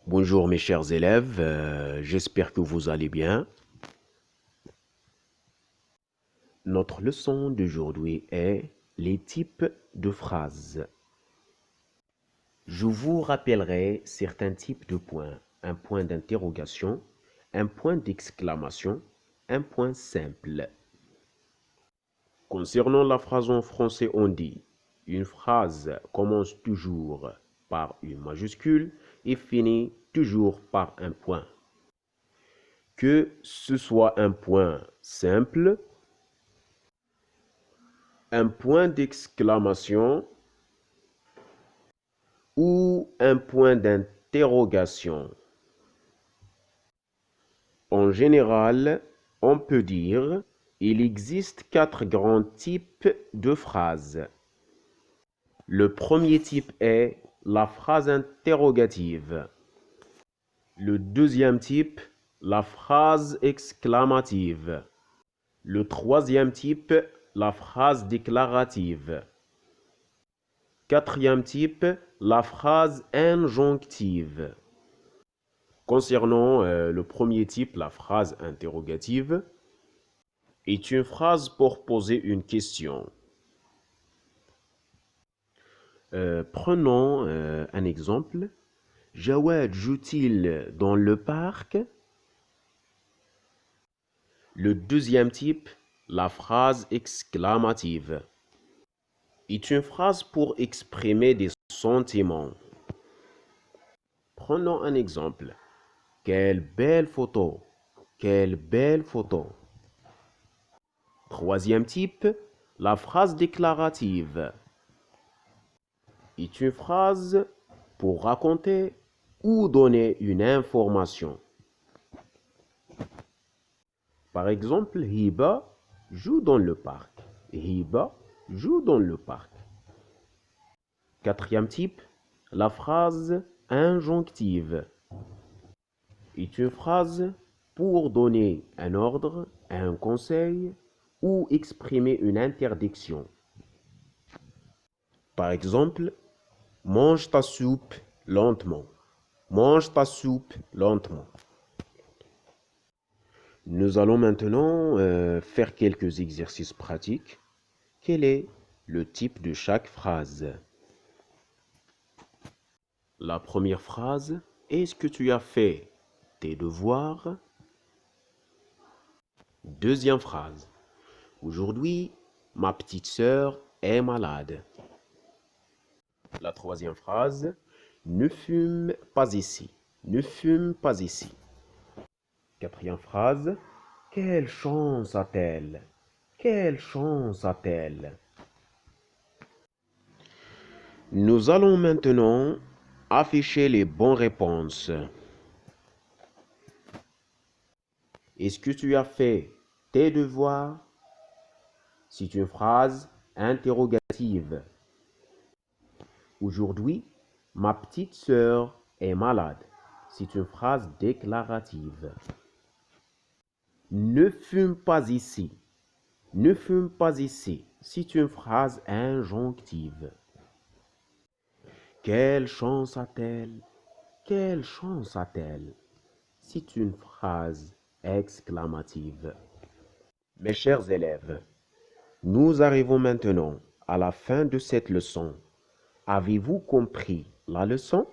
Bonjour mes chers élèves, j'espère que vous allez bien. Notre leçon d'aujourd'hui est les types de phrases. Je vous rappellerai certains types de points. Un point d'interrogation, un point d'exclamation, un point simple. Concernant la phrase en français, on dit une phrase commence toujours par une majuscule et finit toujours par un point. Que ce soit un point simple, un point d'exclamation ou un point d'interrogation. En général, on peut dire il existe 4 grands types de phrases. Le premier type est la phrase interrogative. Le deuxième type, la phrase exclamative. Le troisième type, la phrase déclarative. Quatrième type, la phrase injonctive. Concernant le premier type, la phrase interrogative, est une phrase pour poser une question. Prenons un exemple. Jawad joue-t-il dans le parc? Le deuxième type, la phrase exclamative, est une phrase pour exprimer des sentiments. Prenons un exemple. Quelle belle photo! Quelle belle photo! Troisième type, la phrase déclarative, est une phrase pour raconter ou donner une information. Par exemple, Hiba joue dans le parc. Hiba joue dans le parc. Quatrième type, la phrase injonctive, est une phrase pour donner un ordre, un conseil ou exprimer une interdiction. Par exemple, mange ta soupe lentement. Mange ta soupe lentement. Nous allons maintenant faire quelques exercices pratiques. Quel est le type de chaque phrase? La première phrase, est-ce que tu as fait tes devoirs? Deuxième phrase, aujourd'hui, ma petite sœur est malade. La troisième phrase, ne fume pas ici. Ne fume pas ici. Quatrième phrase, quelle chance a-t-elle? Quelle chance a-t-elle? Nous allons maintenant afficher les bonnes réponses. Est-ce que tu as fait tes devoirs? C'est une phrase interrogative. Aujourd'hui, ma petite sœur est malade. C'est une phrase déclarative. Ne fume pas ici. Ne fume pas ici. C'est une phrase injonctive. Quelle chance a-t-elle? Quelle chance a-t-elle? C'est une phrase exclamative. Mes chers élèves, nous arrivons maintenant à la fin de cette leçon. Avez-vous compris la leçon?